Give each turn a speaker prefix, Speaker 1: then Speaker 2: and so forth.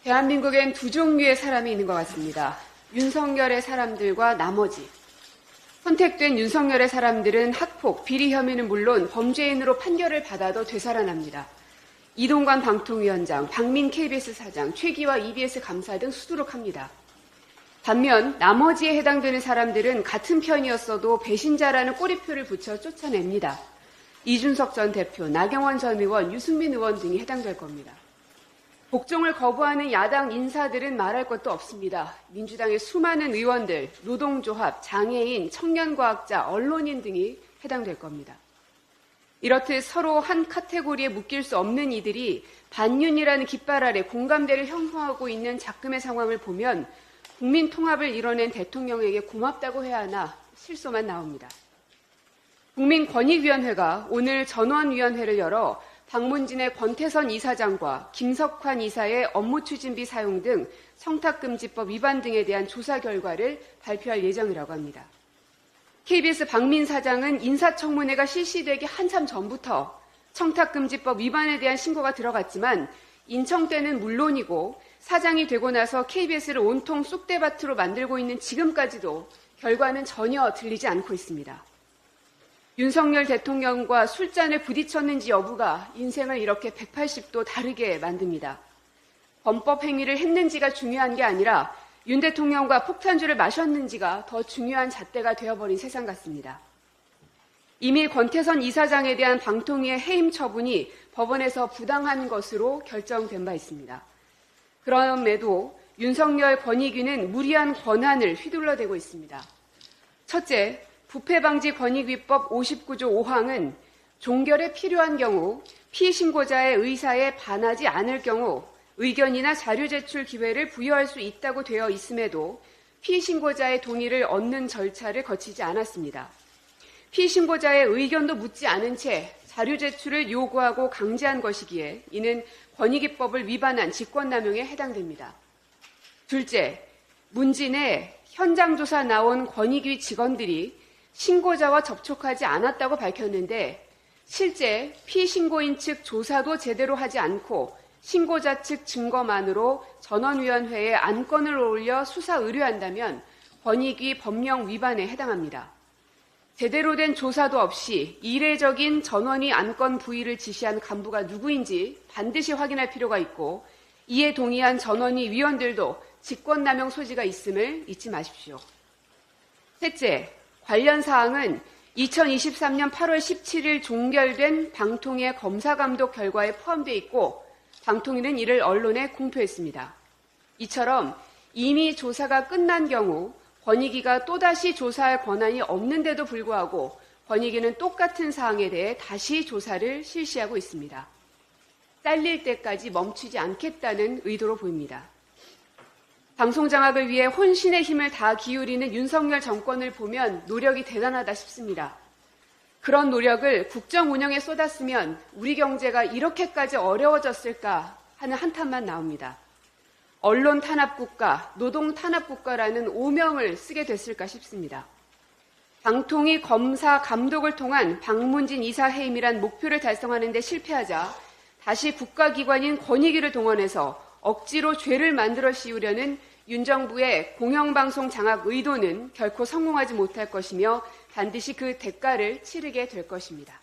Speaker 1: 대한민국엔 두 종류의 사람이 있는 것 같습니다. 윤석열의 사람들과 나머지. 선택된 윤석열의 사람들은 학폭, 비리 혐의는 물론 범죄인으로 판결을 받아도 되살아납니다. 이동관 방통위원장, 박민 KBS 사장, 최기화 EBS 감사 등 수두룩합니다. 반면 나머지에 해당되는 사람들은 같은 편이었어도 배신자라는 꼬리표를 붙여 쫓아냅니다. 이준석 전 대표, 나경원 전 의원, 유승민 의원 등이 해당될 겁니다. 복종을 거부하는 야당 인사들은 말할 것도 없습니다. 민주당의 수많은 의원들, 노동조합, 장애인, 청년과학자, 언론인 등이 해당될 겁니다. 이렇듯 서로 한 카테고리에 묶일 수 없는 이들이 반윤이라는 깃발 아래 공감대를 형성하고 있는 작금의 상황을 보면 국민 통합을 이뤄낸 대통령에게 고맙다고 해야 하나 실소만 나옵니다. 국민권익위원회가 오늘 전원위원회를 열어 박문진의 권태선 이사장과 김석환 이사의 업무 추진비 사용 등 청탁금지법 위반 등에 대한 조사 결과를 발표할 예정이라고 합니다. KBS 박민 사장은 인사청문회가 실시되기 한참 전부터 청탁금지법 위반에 대한 신고가 들어갔지만 인청 때는 물론이고 사장이 되고 나서 KBS를 온통 쑥대밭으로 만들고 있는 지금까지도 결과는 전혀 들리지 않고 있습니다. 윤석열 대통령과 술잔을 부딪혔는지 여부가 인생을 이렇게 180도 다르게 만듭니다. 범법 행위를 했는지가 중요한 게 아니라 윤 대통령과 폭탄주를 마셨는지가 더 중요한 잣대가 되어버린 세상 같습니다. 이미 권태선 이사장에 대한 방통위의 해임 처분이 법원에서 부당한 것으로 결정된 바 있습니다. 그럼에도 윤석열 권익위는 무리한 권한을 휘둘러대고 있습니다. 첫째, 부패방지권익위법 59조 5항은 종결에 필요한 경우 피신고자의 의사에 반하지 않을 경우 의견이나 자료 제출 기회를 부여할 수 있다고 되어 있음에도 피신고자의 동의를 얻는 절차를 거치지 않았습니다. 피신고자의 의견도 묻지 않은 채 자료 제출을 요구하고 강제한 것이기에 이는 권익위법을 위반한 직권남용에 해당됩니다. 둘째, 문진에 현장조사 나온 권익위 직원들이 신고자와 접촉하지 않았다고 밝혔는데 실제 피신고인 측 조사도 제대로 하지 않고 신고자 측 증거만으로 전원위원회에 안건을 올려 수사 의뢰한다면 권익위 법령 위반에 해당합니다. 제대로 된 조사도 없이 이례적인 전원위 안건 부의를 지시한 간부가 누구인지 반드시 확인할 필요가 있고 이에 동의한 전원위 위원들도 직권남용 소지가 있음을 잊지 마십시오. 셋째, 관련 사항은 2023년 8월 17일 종결된 방통위의 검사감독 결과에 포함되어 있고 방통위는 이를 언론에 공표했습니다. 이처럼 이미 조사가 끝난 경우 권익위가 또다시 조사할 권한이 없는데도 불구하고 권익위는 똑같은 사항에 대해 다시 조사를 실시하고 있습니다. 잘릴 때까지 멈추지 않겠다는 의도로 보입니다. 방송 장악을 위해 혼신의 힘을 다 기울이는 윤석열 정권을 보면 노력이 대단하다 싶습니다. 그런 노력을 국정 운영에 쏟았으면 우리 경제가 이렇게까지 어려워졌을까 하는 한탄만 나옵니다. 언론 탄압국가, 노동 탄압국가라는 오명을 쓰게 됐을까 싶습니다. 방통위 검사 감독을 통한 박문진 이사 해임이란 목표를 달성하는 데 실패하자 다시 국가기관인 권익위를 동원해서 억지로 죄를 만들어 씌우려는 윤 정부의 공영방송 장악 의도는 결코 성공하지 못할 것이며 반드시 그 대가를 치르게 될 것입니다.